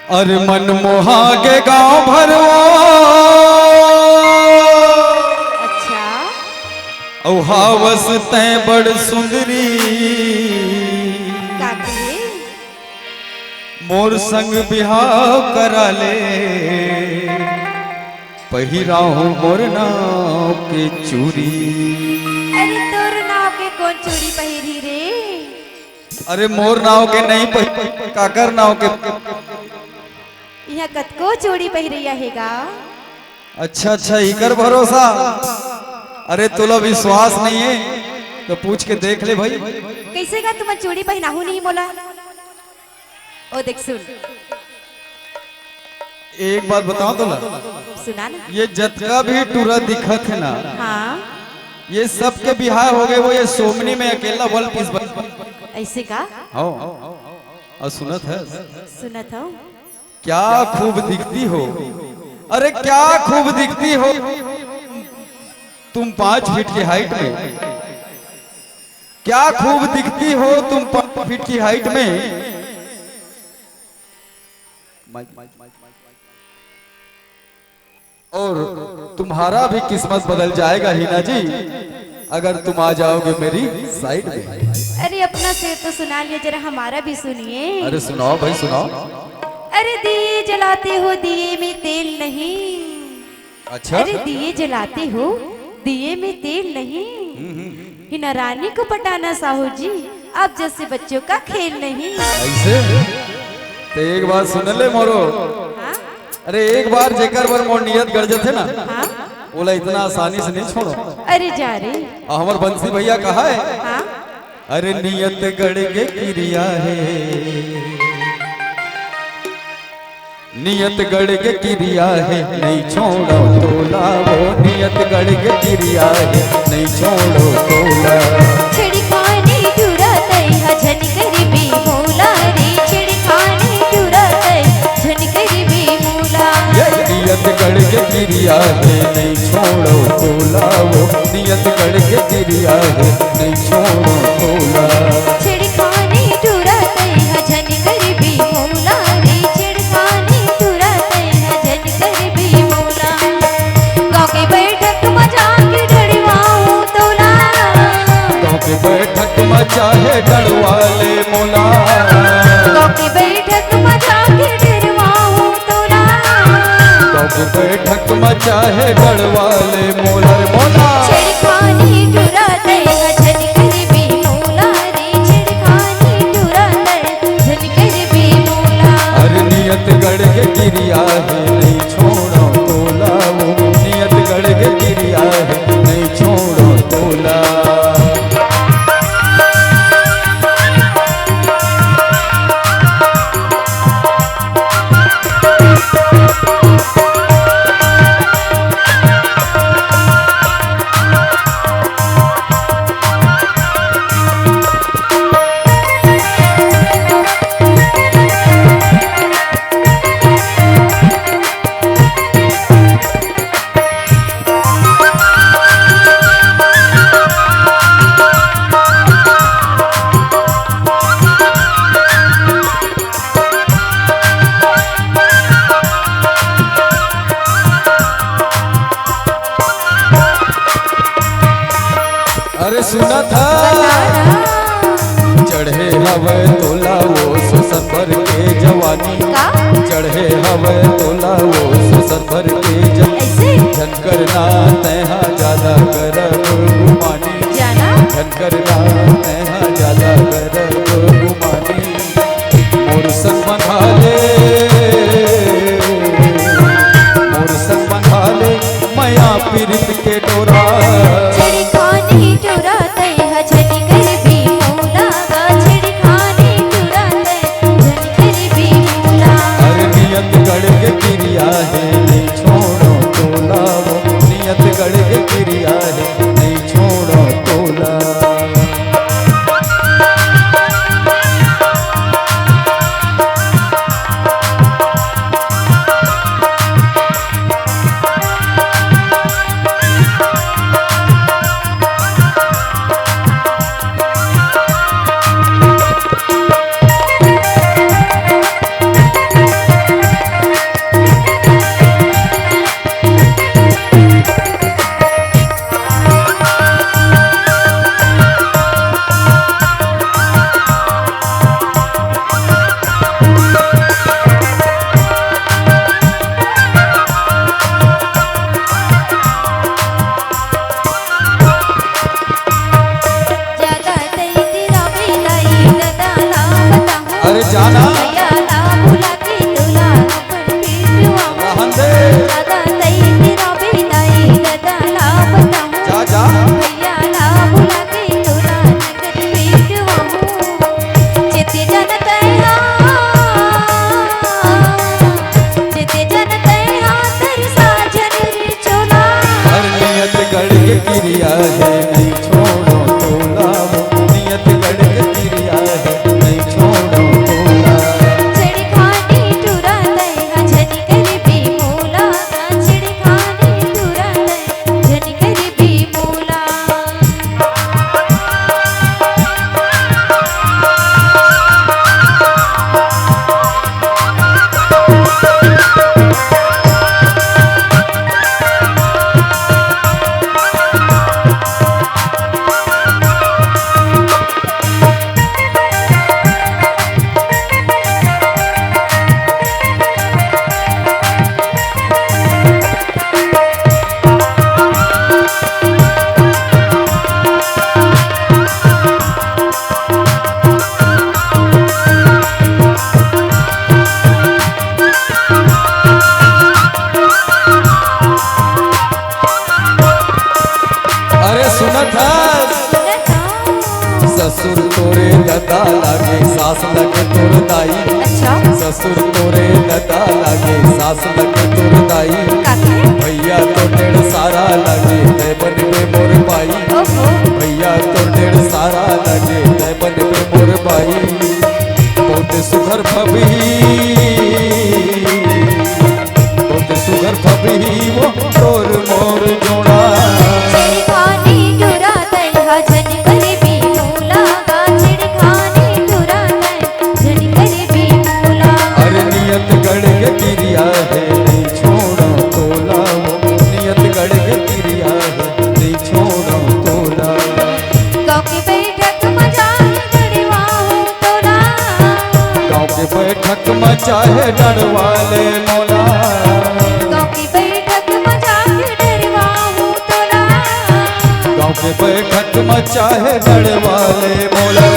अरे मन मोहागे गांव भरो अच्छा हावस तय बड़ सुंदरी का कहे मोर संग बिहाव करा ले पहिराहू मोर नाव के चूड़ी। अरे तोर नाव के कौन चूड़ी पहिरी रे? अरे मोर नाव के नहीं काकर नाव के। यहाँ कतको चूड़ी पहिरिया हेगा। अच्छा अच्छा इकर भरोसा। अरे तुला विश्वास नहीं है तो पूछ के देख ले भाई। कैसे का तुम चूड़ी पहनाहू नहीं मोला? ओ देख सुन, एक बात बताओ तुला, सुना ना। ये जतका भी टूरा दिखत है ना, हाँ ये सब के बिहार हो गए। वो ये सोमनी में अकेला बल पीस ऐसे का? और सुनत है सुनत हो क्या खूब दिखती हो। अरे क्या खूब दिखती हो तुम 5 फीट की हाइट में। क्या खूब दिखती हो तुम 5 फीट की हाइट में। और तुम्हारा भी किस्मत बदल जाएगा हिना जी अगर तुम आ जाओगे मेरी साइड में। अरे अपना शेर तो सुना लिया, जरा हमारा भी सुनिए। अरे सुनाओ भाई सुनाओ। अरे दिए जलाते हो दिए में तेल नहीं। अच्छा अरे दिए जलाते हो दिए में तेल नहीं। हिना रानी को पटाना साहू जी अब जैसे बच्चों का खेल नहीं। ऐसे तो एक बात सुन ले मोरो। हाँ? अरे एक बार जेकर बर मोर नियत गड़ जाते ना, हाँ? बोला इतना आसानी से नहीं छोड़ो। अरे जा रे। हमार बंसी भैया कहा है, हाँ? अरे नियत गड़ के क्रिया है, नियत गड़ के क्रिया है नहीं छोड़ो तोला। वो नियत गड़ के क्रिया है नहीं छोड़ो तोला। छिड़काने टूरा तय झन करीबी मोला रे। छिड़काने टूरा तय झन करीबी मोला। नियत गड़ के क्रिया है नहीं छोड़ो तोला। वो नियत गड़ के क्रिया है नहीं छोड़ो तोला। छिड़काने टूरा तय झन करीबी मोला रे। छिड़काने टूरा तय झन करीबी मोला। गाँव के बैठक मजा के डरवाऊं तोला। गाँव के बैठक मचा है डरवाले मोला। गाँव के बैठक मजा के डरवाऊं तोला। गाँव के बैठक मचा है डरवाले मोला रे मोला। छिड़काने टूरा तय झन करीबी मोला रे। छिड़काने टूरा तय झन करीबी मोला। अरे नियत गड़ के क्रिया है नहीं छोड़ो तोला। वो नियत गड़ के क्रिया है नहीं छोड़ो तोला। अरे सुना था चढ़े हवे तोला वो सुसन भर के जवानी। चढ़े हवे तोला वो सुसन भर के जवानी। झनकर ना तैहा ज्यादा करब गुमानी। झनकर ना तैहा ज्यादा करब गुमानी। मोर संग बंधा ले मोर संग बंधा ले माया पीरित के डोरा। छिड़काने टूरा तय झन करीबी मोला। छिड़काने टूरा तय झन करीबी मोला। अरे नियत गड़ के क्रिया है नहीं छोड़ो ददा लागे सास लगे तुरदाई भैया तो डेढ़ सारा लगे तय बन पे मोर बाई भैया तो डेढ़ सारा लगे तय बन पे मोर बाई बहुत सुघर फबी बहुत सुघर फबी वो तोर मोर जोड़ा अरे नियत गढ़ के गिरिया है नहीं छोड़ो तोला वो नियत गढ़ के गिरिया है नहीं छोड़ो तोला गाँव की बैठक मचाहे डरवाले मोला गाँव के बैठक मचाहे डरवाहू तोला गाँव की बैठक मचाहे डरवाहू तोला गाँव के बैठक मचाहे डरवाले मोला